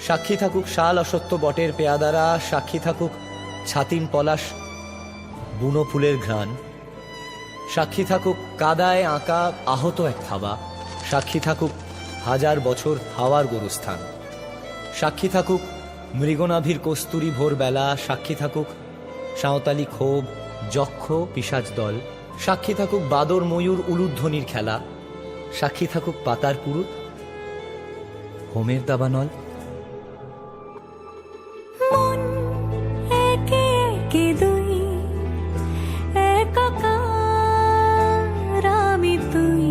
সাক্ষী থাকুক শাল অসত্য বটের পেয়াদারা, সাক্ষী থাকুক ছাতিম পলাশ বুনো ফুলের ঘ্রাণ, সাক্ষী থাকুক কাদায় আঁকা আহত এক থাবা, সাক্ষী থাকুক হাজার বছর হাওয়ার গোরস্থান, সাক্ষী থাকুক মৃগনাভির কস্তুরী ভোরবেলা, সাক্ষী থাকুক সাঁওতালি ক্ষোভ যক্ষ পিশাচ দল, সাক্ষী থাকুক বাদর ময়ূর উলুধ্বনির খেলা, সাক্ষী থাকুক পাতার পুরুত হোমের দাবানল। মন একে একে দুই, একাকার আমি তুই,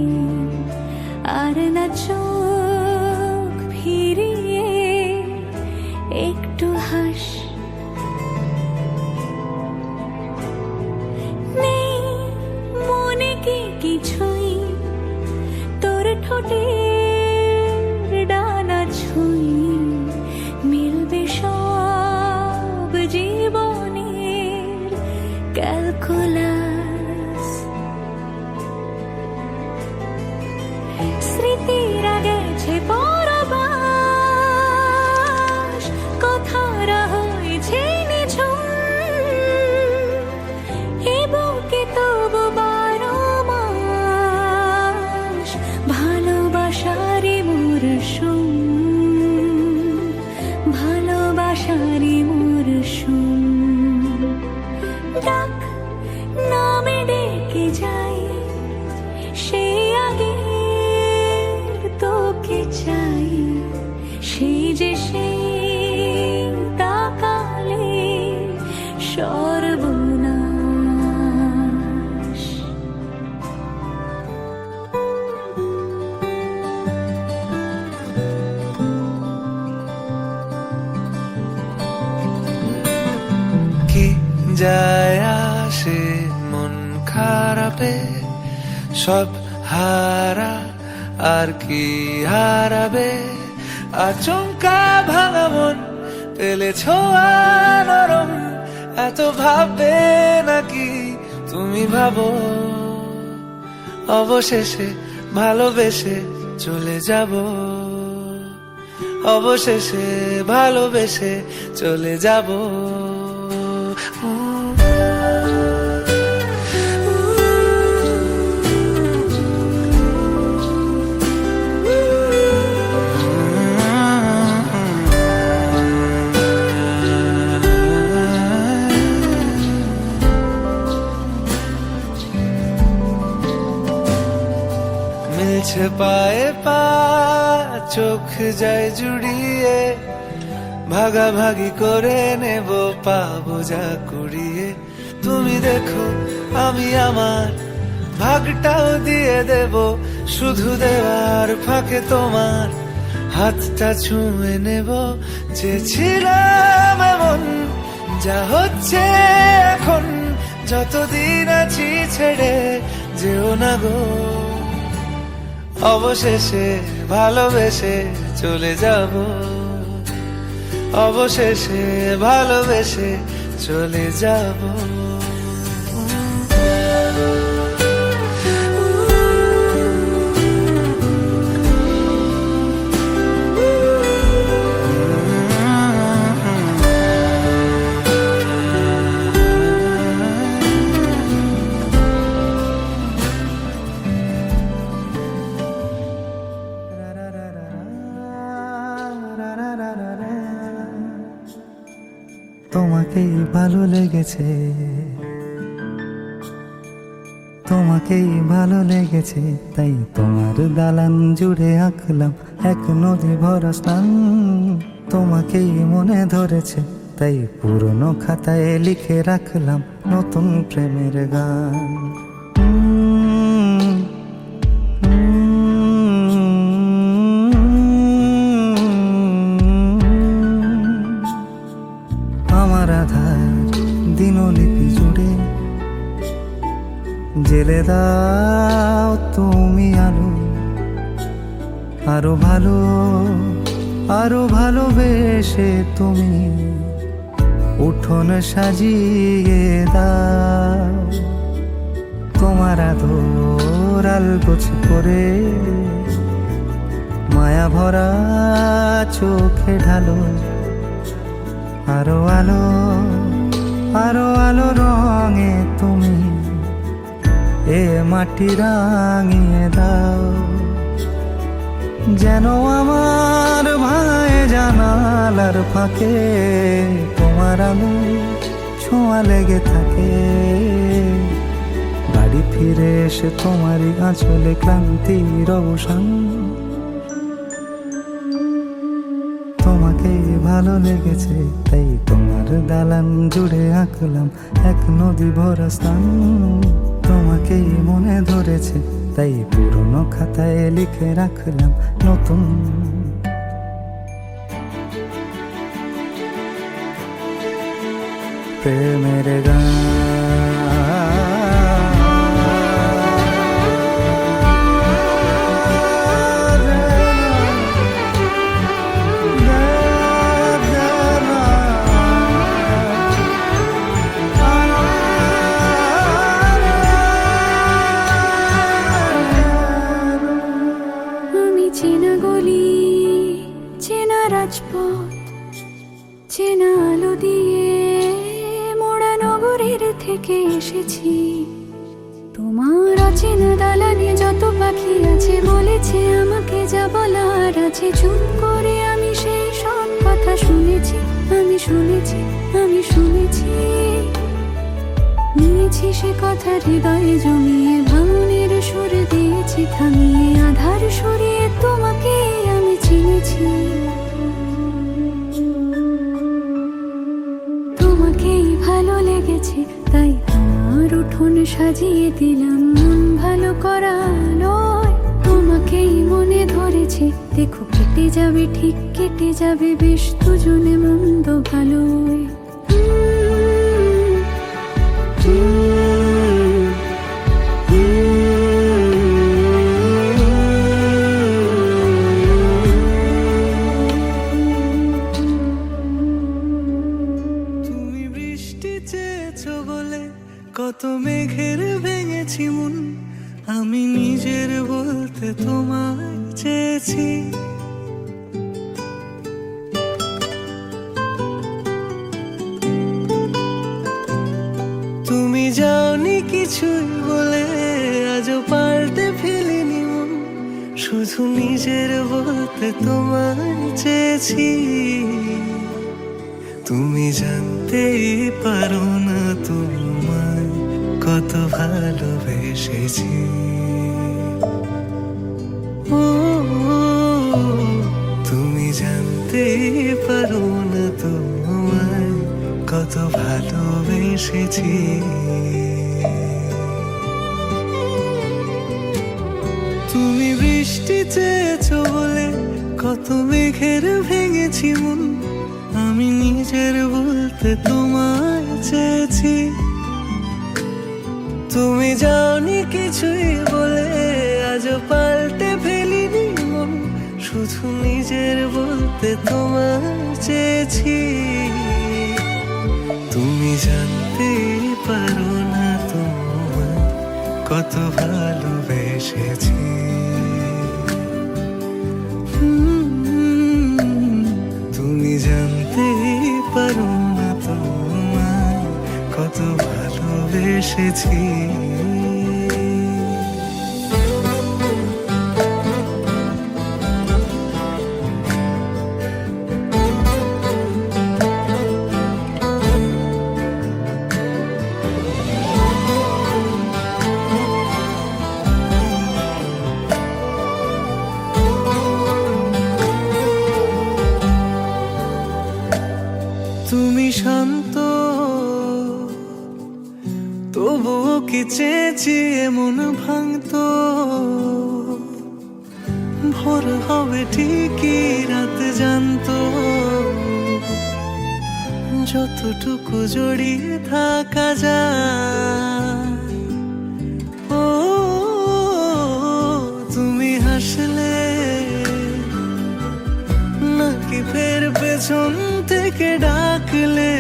আর না চোখ ফিরিয়ে একটু হাস। নেই মনে কি কিছুই, তোর ঠোঁটের ডানা ছুঁই, মিলবে সব জীবনের ক্যালকুলাস। স্মৃতিরা গেছে পরবাস, কথারা হয়েছে নিঝুম, এ বুকে তবু 12 মাস ভালোবাসারই মরশুম, ভালোবাসারই মরশুম। ডাক নামে ডেকে যাই, সেই আগের তোকে চাই, সেই যে সেই তাকালে সর্বনাশ। কি যায় আসে মন খারাপে, সব হারা আর কি হারাবে, আচমকা ভাঙা মন পেলে ছোঁয়া নরম, এত ভাববে নাকি তুমি ভাবো, অবশেষে ভালোবেসে চলে যাব, অবশেষে ভালোবেসে চলে যাব। মিলছে পায়ে পা, চোখ যায় জুড়িয়ে, ভাগাভাগি করে নেব পাবো যা কুড়িয়ে। তুমি দেখো আমি আমার ভাগটাও দিয়ে দেব, শুধু দেওয়ার ফাঁকে তোমার হাতটা ছুঁয়ে নেব। চেয়েছিলাম এমন, যা হচ্ছে এখন, যতদিন আছি ছেড়ে যেও না গো, অবশেষে ভালোবেসে চলে যাব, অবশেষে ভালোবেসে চলে যাব। তোমাকেই ভালো লেগেছে, তোমাকেই ভালো লেগেছে, তাই তোমার দালান জুড়ে আঁকলাম এক নদী ভরা স্থান। তোমাকেই মনে ধরেছে, তাই পুরনো খাতায় লিখে রাখলাম নতুন প্রেমের গান। আমার আধার দিনলিপি জুড়ে জেলে দাও তুমি আলো, আরো ভালো আরো ভালোবেসে তুমি উঠোন সাজিয়ে দাও। তোমার আদর আলগোছ করে মায়া ভরা চোখে ঢালো আরো আলো, আরো আলো রঙে তুমি এ মাটি রাঙিয়ে দাও। যেন আমার ভাই জানালার ফাঁকে তোমার আলো ছোঁয়া লেগে থাকে। বাড়ি ফিরে এসে তোমারই আঁচলে ক্লান্তির অবসান। তোমাকে ভালো লেগেছে তাই তোমার দালান জুড়ে আঁকলাম এক নদী ভরা স্থান। তোমাকেই মনে ধরেছে তাই পুরনো খাতায় লিখে রাখলাম নতুন। প্রেমের গান আমি চেনা গলি, চেনা রাজপথ, চেনা আলো দিয়ে মোড়া নগরের থেকে এসেছি। তোমার অচেনা দালানে যত পাখি আছে বলেছে আমাকে যা বলার আছে। চুপ করে আমি সেই সব কথা শুনেছি, আমি শুনেছি, আমি শুনেছি। নিয়েছি সে কথা হৃদয়ে জমিয়ে, ভাঙনের সুর দিয়েছি থামিয়ে। আধার সরিয়ে তোমাকে আমি চিনেছি। তোমাকেই ভালো লেগেছে তাই তোমার উঠোন সাজিয়ে দিলাম মন ভালো করা নয়। তোমাকেই মনে ধরেছে দেখো কেটে যাবে, ঠিক কেটে যাবে বেশ দুজনে মন্দ ভালোই। তুমি বৃষ্টি চেয়েছো বলে কত মেঘের ভেঙেছি মন। আমি নিজের বলতে তোমায় চেয়েছি। তুমি যাওনি কিছুই বলে আজও পাল্টে ফেলিনি মন। শুধু নিজের বলতে তোমায় চেয়েছি। তুমি জানতেই পারো না তোমায় কত ভালোবেসেছি। ও তুমি জানতেই পারো না তোমায় কত ভালোবেসেছি। তুমি বৃষ্টি চেয়েছো বলে কত মেঘের ভেঙেছি মন। আমি নিজের বলতে তোমায় চেয়েছি। তুমি যাওনি কিছুই বলে আজও পাল্টে ফেলিনি মন। শুধু নিজের বলতে তোমায় চেয়েছি। তুমি জানতে পারো না তোমায় কত ভালোবেসেছি। তুমি জানতে পারো না তোমায় কত ভালোবেসেছি। তুমি শান্ত তবুও কি চেয়েছি এমন ভাঙতো। ভোর হবে ঠিকই রাত জানতো। যতটুকু জড়িয়ে থাকা যায়। ও তুমি হাসলে নাকি ফের পেছন থেকে ডাকলে।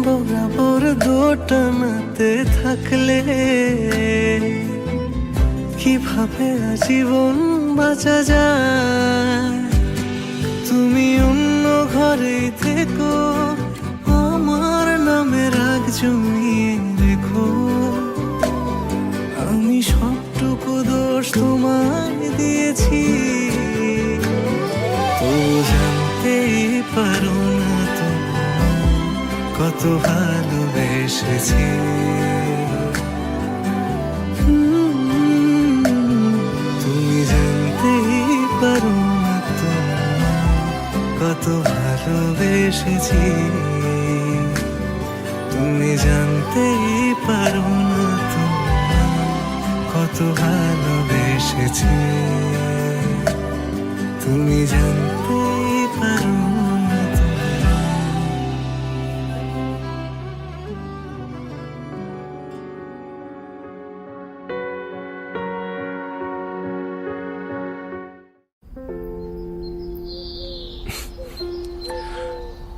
বরাবর দোটানাতে থাকলে কিভাবে আজীবন বাঁচা যায়। তুমি অন্য ঘরে থেকো, আমার নামে রাগ জমিয়ে রেখো। আমি সবটুকু দোষ তোমায় দিয়েছি, তো জানতেই পারো না তুমি কত ভালোবেসেছি। তুমি জানতেই পারো না তুমি কত ভালোবেসেছি। তুমি জানতেই পারো না তুমি কত ভালোবেসেছি। তুমি জানতেই পারো না তুমি।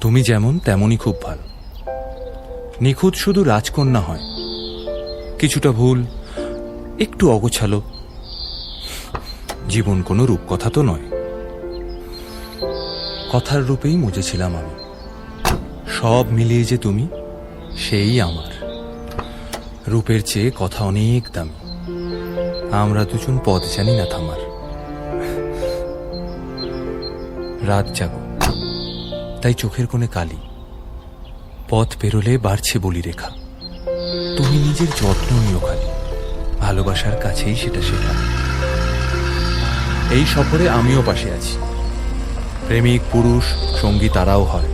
তুমি যেমন তেমনই খুব ভালো। নিখুঁত শুধু রাজকন্যা হয়, কিছুটা ভুল, একটু অগোছালো। জীবন কোনো রূপকথা তো নয়। কথার রূপেই মজেছিলাম আমি। সব মিলিয়ে যে তুমি, সেই আমার। রূপের চেয়ে কথা অনেক দামি। আমরা দুজন পথ জানি না থামার। রাত জাগো, তাই চোখের কোণে কালি। পথ পেরোলে বাড়ছে বলি রেখা। তুমি নিজের যত্ন নিও খালি, ভালোবাসার কাছেই সেটা শেখা। এই সফরে আমিও পাশে আছি। প্রেমিক পুরুষ সঙ্গী তারাও হয়।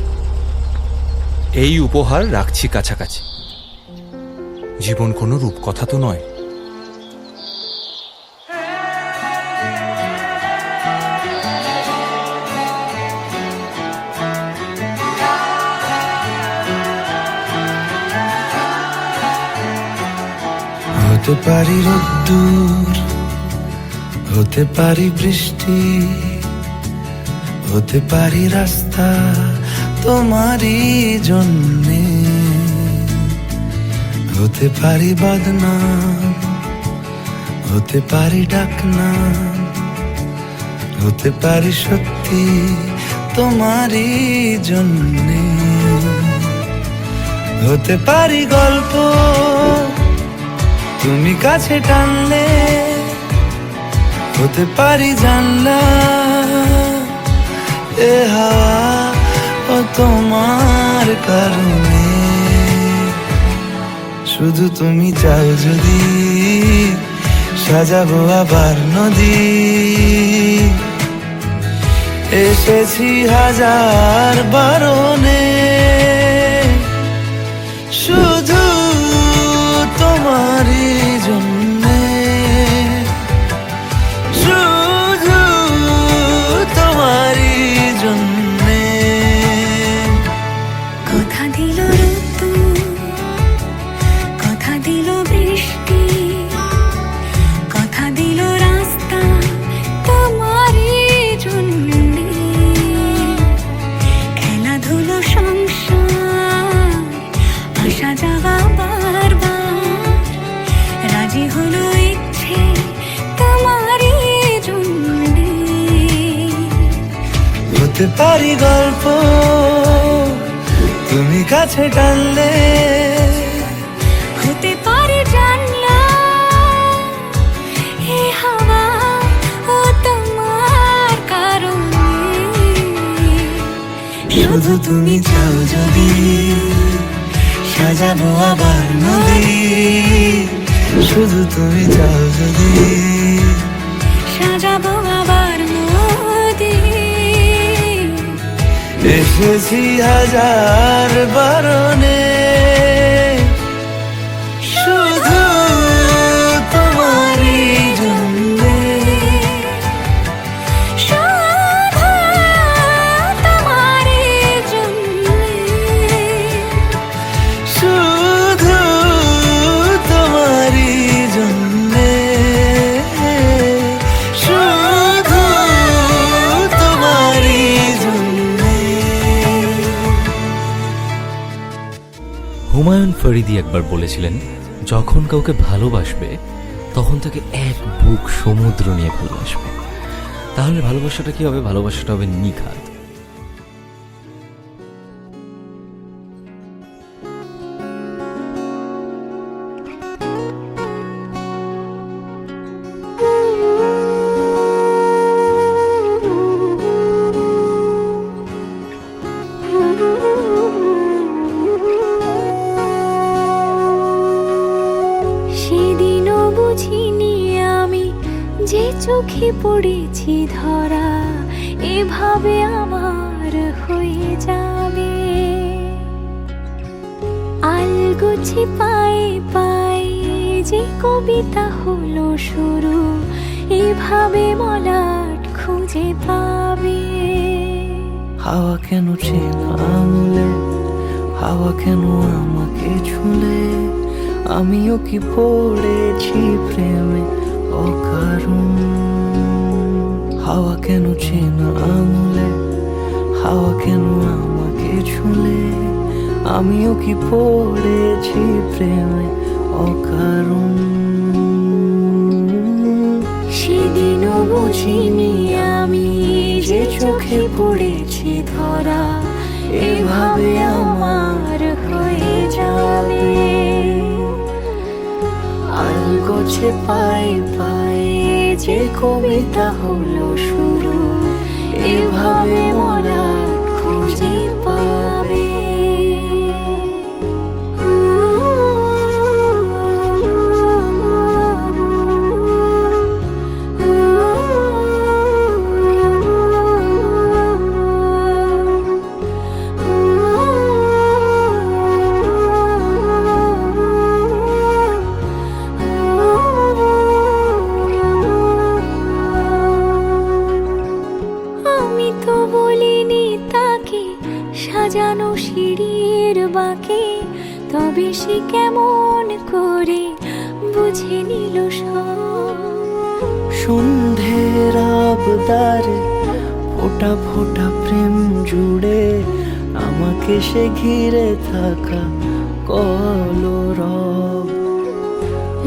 এই উপহার রাখছি কাছাকাছি। জীবন কোনো রূপকথা তো নয়। হতে পারি রোদ্দুর, হতে পারি বৃষ্টি, হতে পারি রাস্তা তোমারই জন্যে, হতে পারি বদনাম, হতে পারি ডাকনাম, হতে পারি সত্যি তোমারই জন্যে, হতে পারি গল্প তুমি কাছে টানলে, হতে পারি জানলা এ হাওয়া ও তোমার কারণে। শুধু তুমি চাও যদি সাজাবো আবার নদী। এসেছি হাজার বারণে, শুধু তোমারই জন্যে, শুধু তোমারই জন্যে। কথা দিল ঋতু, কথা দিল বৃষ্টি, কথা দিল রাস্তা তোমারই জন্যে। খেলাধুলো সংসার আশা জাগা বারবার, রাজি হলো ইচ্ছে তোমারই জন্যে। হতে পারি গল্প তুমি কাছে টানলে, হতে পারে জানলা এ হাওয়া ও তোমার কারণে। শুধু তুমি চাও যদি সাজাবো আবার নদী। শুধু তুমি চাও যদি সাজাবো আবার নদী। এসেছি হাজার বারণে, শুধু তোমারই জন্যে, শুধু তোমারই জন্যে। শুধু তোমারই জন্যে, শুধু তোমারই জন্যে। হুমায়ুন ফরিদি একবার বলেছিলেন, যখন কাউকে ভালোবাসবে তখন তাকে এক বুক সমুদ্র নিয়ে ভালোবাসবে। তাহলে ভালোবাসাটা কি হবে? ভালোবাসাটা হবে নিখাদ। সেদিনও বুঝিনি আমি যে চোখে পড়েছি ধরা এভাবে আমার হয়ে যাবে। আলগোছে পায়ে পায়ে যে কবিতা হলো শুরু এভাবে মলাট খুঁজে পাবে। হাওয়া কেন চেনা আঙুলে, হাওয়া কেন আমাকে ছুলে, আমিও কি পড়েছি প্রেমে অকারণ। হাওয়া কেন চেনা আঙুলে, হাওয়া কেন আমাকে ছুলে, আমিও কি পড়েছি প্রেমে অকারণ। সেদিনও বুঝিনি আমি যে চোখে পড়েছি ধরা এভাবে আমার হয়ে যাবে। আলগোছে পায়ে পায়ে যে কবিতা হলো শুরু এভাবে মোরা খুঁজে পাবে। আমি তো বলিনি তাকে সাজানো সিঁড়ির বাঁকে, তবে সে কেমন করে বুঝে নিল সব। সন্ধ্যের আবদারে ফোটা ফোটা প্রেম জুড়ে আমাকে সে ঘিরে থাকা কলরব।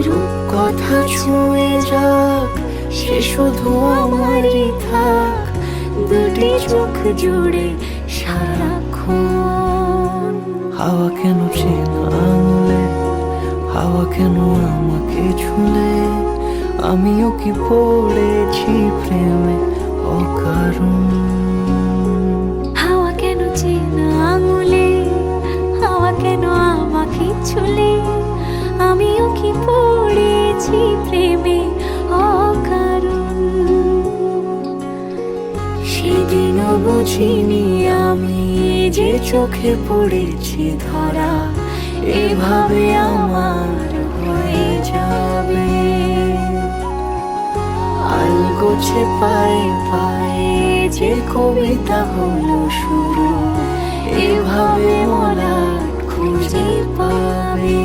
রূপকথা ছুঁয়ে যাক সে শুধু আমারই থাক, দুটি চোখ জুড়ে সারাক্ষণ। হাওয়া কেন চেনা আঙুলে, হাওয়া কেন আমাকে ছুলে, আমিও কি পড়েছি প্রেমে অকারণ। হাওয়া কেন চেনা আঙুলে, হাওয়া কেন আমাকে ছুলে, আমিও কি পড়েছি প্রেমে অকারণ। সেদিনও বুঝিনি আমি যে চোখে পড়েছি ধরা এভাবে আমার হয়ে যাবে। আলগোছে পায়ে পায়ে যে কবিতা হলো শুরু এভাবে মোরা খুঁজে পাবে।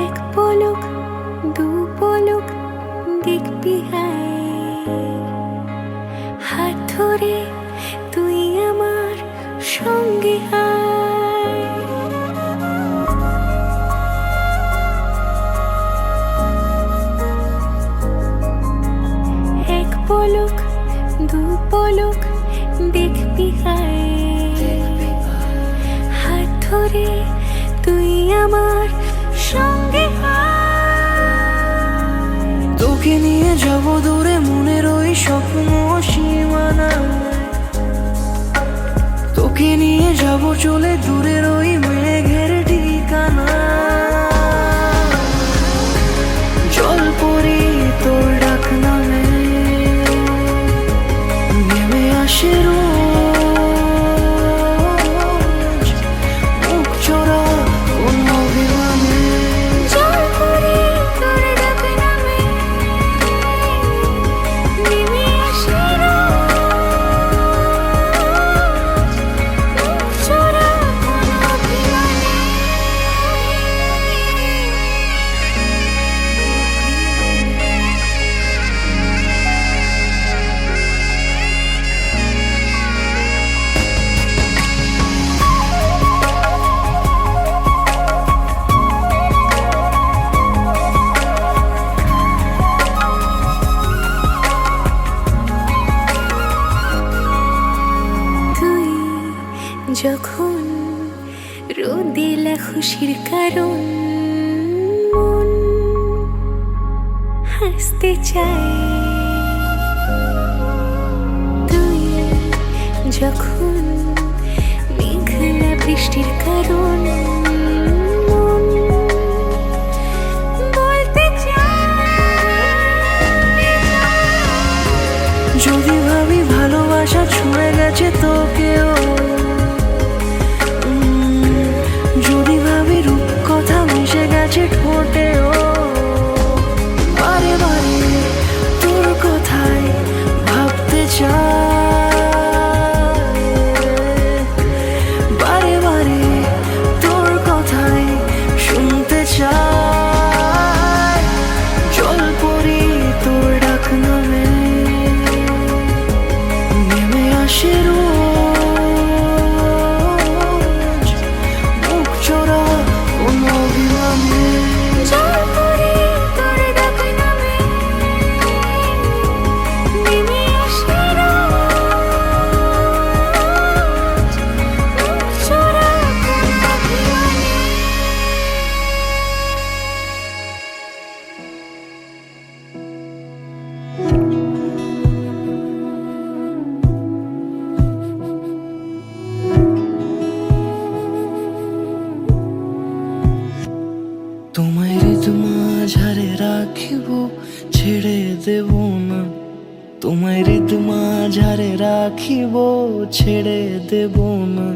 এক পলক দু পলক দেখবি হাত ধরে তুই আমার সঙ্গে আয়। এক পলক দু পলক দেখবি হাত ধরে তুই আমার সঙ্গে আয়। তোকে নিয়ে যাব দূরে মনের ওই স্বপ্ন সীমানায়, তোকে নিয়ে যাব চলে দূরের ওই মেঘের ঠিকানা। জল পরি তোর ডাক নামে নেমে আসে রোজ, মুখ চোরা কোন অভিমানে। জল পরি তোর ডাক নামে নেমে আসে রোজ, মুখ চোরা কোন অভিমানে। তুই যখন রোদেলা খুশির কারণ, মন হাসতে চায়। তুই যখন মেঘলা বৃষ্টির কারণ, মন বলতে চায়। যদি ভাবি ভালোবাসা ছুঁয়ে গেছে তোকেও, যদি ভাবি রূপ কথা মিশে গেছে ঠোঁটেও, বারে বারে তোর কথাই ভাবতে চাই, বারে বারে তোর কথাই শুনতে চাই। জল পরি তোর ডাক নামে নেমে আসে রোজ, মুখ চোরা কোন অভিমানে। জল পরি তোর ডাক নামে নেমে আসে রোজ, মুখ চোরা কোন অভিমানে। তোমায় হৃদ মাঝারে রাখিব ছেড়ে দেব না, তোমায় হৃদ মাঝারে রাখিব ছেড়ে দেব না।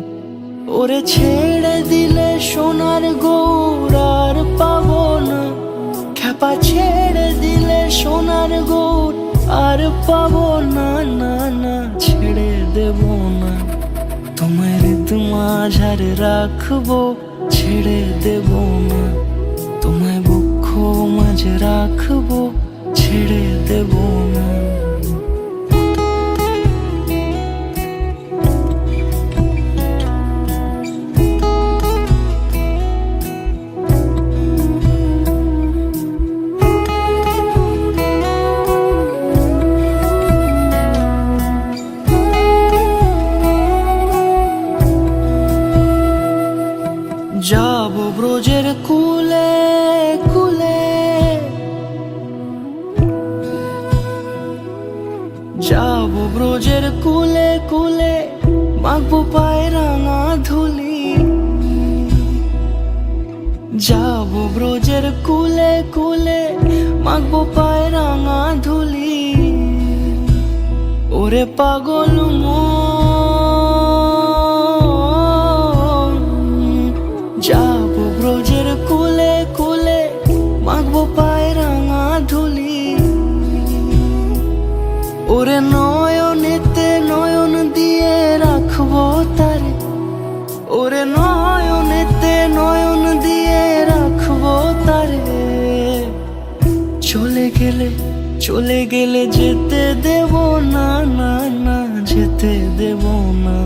ওরে ছেড়ে দিলে সোনার গৌর আর পাবো না, খ্যাপা ছেড়ে দিলে সোনার গৌর আর পাবো না, না না ছেড়ে দেব না। তোমায় হৃদ মাঝারে রাখবো ছেড়ে দেব না, তোমায় বক্ষ মাঝে রাখবো ছেড়ে দেব না। যাব ব্রজের কুলে কুলে, যাব ব্রজের কুলে কুলে, মাখবো পায়ে রাঙা ধুলি। যাব ব্রজের কুলে কুলে, মাখবো পায়ে রাঙা ধুলি। ওরে পাগল মন, যাব ব্রজের কুলে কুলে, মাখবো পায়ে রাঙা ধুলি। ওরে নয়নেতে নয়ন দিয়ে রাখবো তারে, ওরে নয়নেতে নয়ন দিয়ে রাখবো তারে। চলে গেলে চলে গেলে যেতে দেব না, না না যেতে দেব না।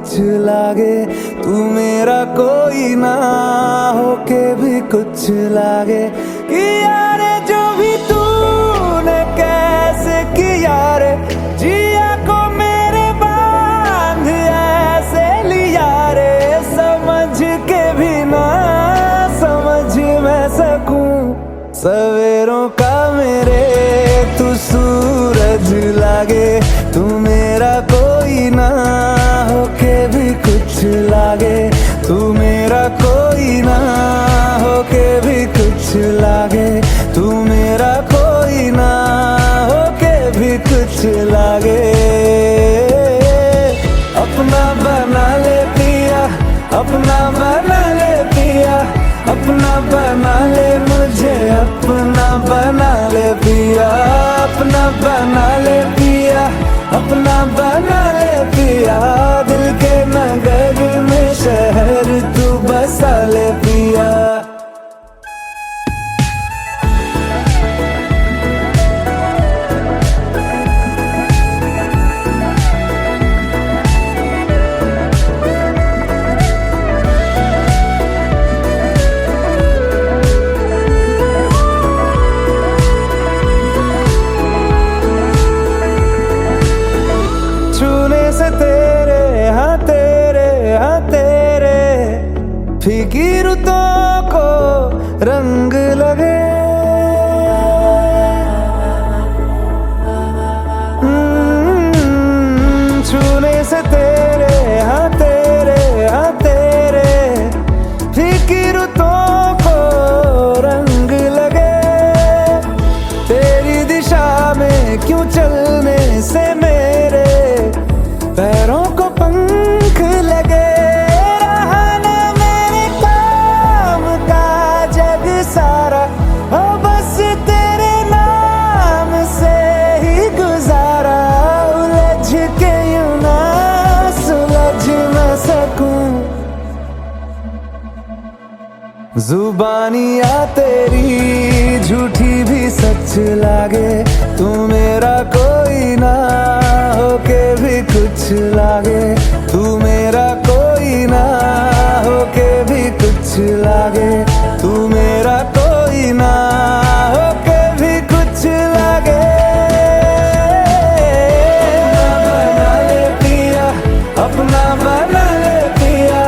कुछ लागे, तू मेरा कोई ना होके भी कुछ लागे। किया रे जो भी तूने कैसे किया रे, जिया को मेरे बांध ऐसे लिया रे। समझ के भी ना समझ मैं सकूं, सवेरों का मेरे तू सूरज लागे। तू मेरा कोई ना होके भी कुछ लागे, तू मेरा कोई ना होके भी कुछ लागे, तू मेरा कोई ना होके भी कुछ लागे। अपना बना ले पिया, अपना बना ले पिया, अपना बना ले मुझे, अपना बना ले पिया, अपना बना ले पिया, अपना बना ले पिया। दिल के नगर में शहर तू बसा ले पिया। छूने से तेरे हाँ तेरे हाँ तेरे फीकी रुतों को रंग लगे। छूने से तेरे हाँ तेरे हाँ तेरे फीकी रुतों को रंग लगे। तेरी दिशा में क्यों चलने से मेरे पैरों को पंख लगे। रहा ना मेरे काम का जग सारा, हो बस तेरे नाम से ही गुजारा। उलझ के यूं ना सुलझ न सकूं, जुबानियाँ तेरी झूठी भी सच लागे। तू मेरा कोई ना होके भी कुछ लागे, तू मेरा कोई ना होके भी कुछ लागे, तू मेरा कोई ना होके भी कुछ लागे। अपना बना ले पिया,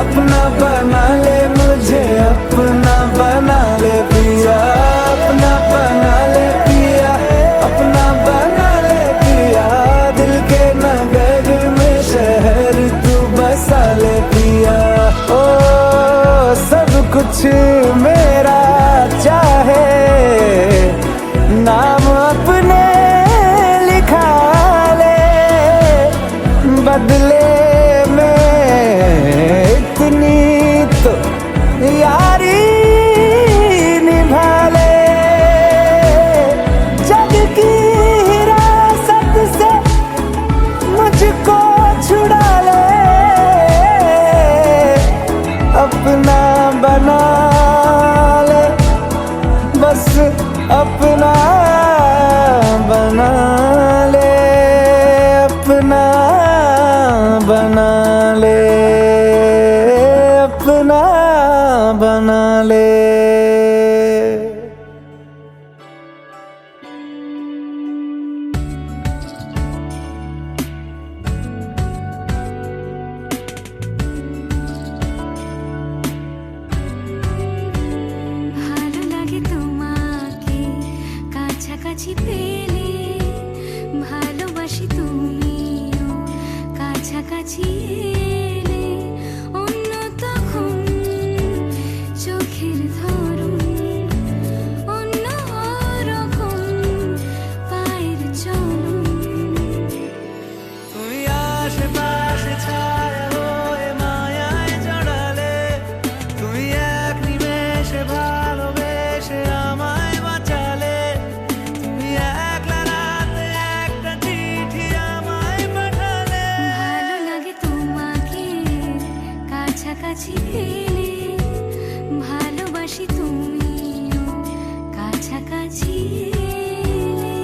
अपना बना ले मुझे, अपना बना ले पिया, अपना बना ले पिया, अपना बना ले पिया। दिल के नगर में शहर तू बसा ले पिया। ओ सब कुछ मेरा चाहे, नाम अपने लिखा ले, बदले में इतनी तो यारी निभा ले। जग की हिरासत से मुझको छुड़ा ले, अपना बना ले, बस अपना बना ले, अपना बना ले, अपना बना ले। ভালো লাগে তোমাকে কাছাকাছি পেলে, ভালোবাসি তুমিও কাছাকাছি এলে। অন্য তখন চোখের ধরন, অন্য রকম পায়ের চলন। তুমি আশেপাশে ছায়া হয়ে মায়ায় জড়ালে, তুমি এক নিমেষে ভালোবেসে আমায় বাঁচালে। তুমি একলা রাতে একটা চিঠি আমায় পাঠালে। ভালো লাগে তোমাকে কাছাকাছি পেলে, ভালোবাসি তুমিও কাছাকাছি এলে।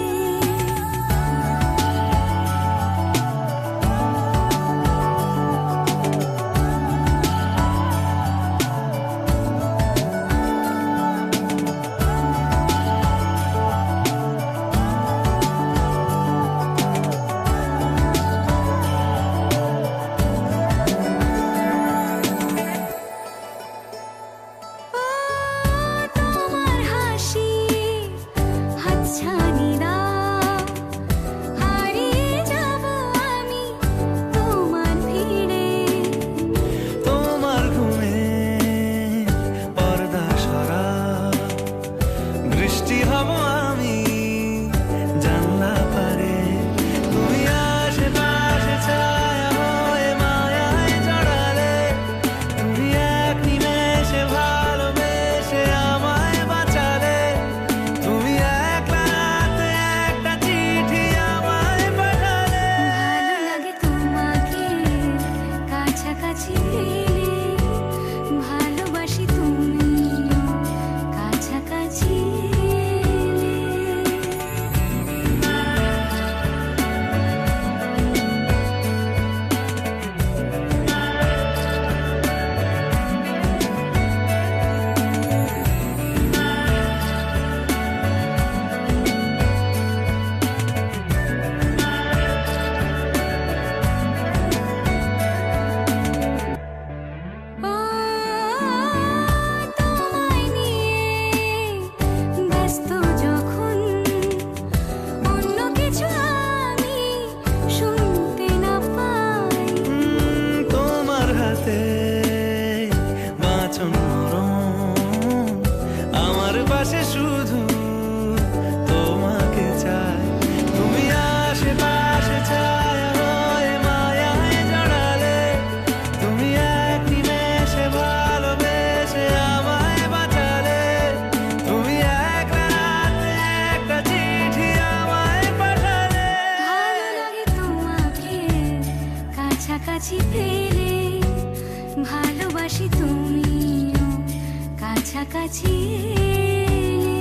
কাছাকাছি পেলে ভালোবাসি তুমিও কাছাকাছি এলে। ও তোমায় নিয়ে ব্যস্ত যখন অন্য কিছু আমি শুনতে না পাই। তোমার হাতে বাঁচন নরম, আমার পাশে শুধু তোমাকে চাই। তুমি আশেপাশে ছায়া হয়ে মায়ায় জড়ালে, তুমি এক নিমেষে ভালোবেসে আমায় বাঁচালে। তুমি এক রাতে একটা চিঠি আমায় পাঠালে। ভালো লাগে তোমাকে কাছাকাছি পেলে ভালোবাসি তুমিও কাছাকাছি এলে।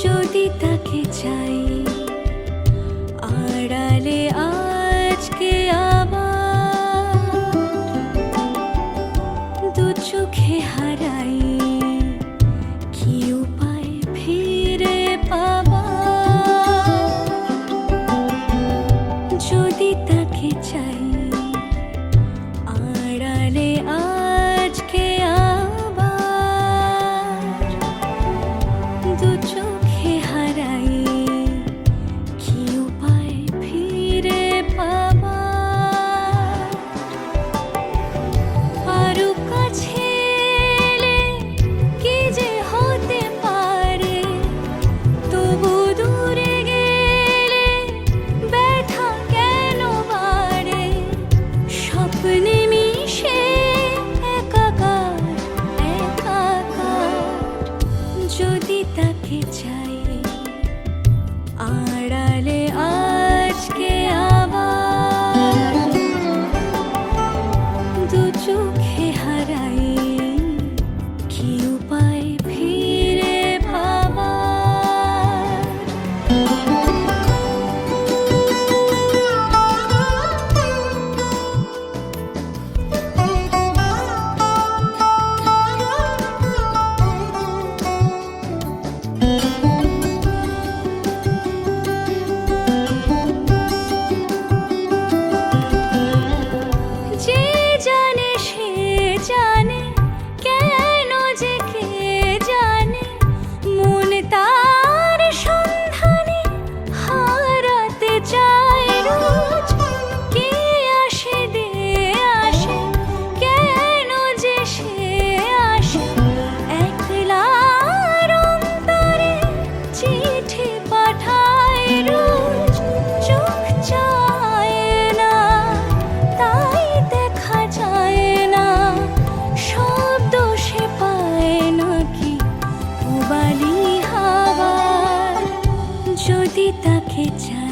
যদি তাকে চাই আড়ালে আজকে আবার দু চোখে হারাই, কি উপায় ফিরে পাবার? যদি তাকে চাই আড়ালে আজকে আবার দু চোখে হারাই, কি উপায় ফিরে পাবার? আরো কাছে এলে কি যে হতে পারে, তবু দূরে গেলে ব্যথা কেন বাড়ে? স্বপ্নে মিশে একাকার একাকার, যদি তাকে চাই আড়ালে আজকে আবার দু চোখে হারাই, কি উপায় ফিরে পাবার? যে জানে সে জানে, কেন যে কে জানে, মন তার সন্ধানে হারাতে চায় রোজ। কে আসে দে আসে, কেন যে সে আসে, একলার অন্তরে চিঠি পাঠায় রোজ। চোখ চায় না তাই দেখা যায় না, শব্দ সে পায় নাকি উবালি হাওয়ার? যদি তাকে চাই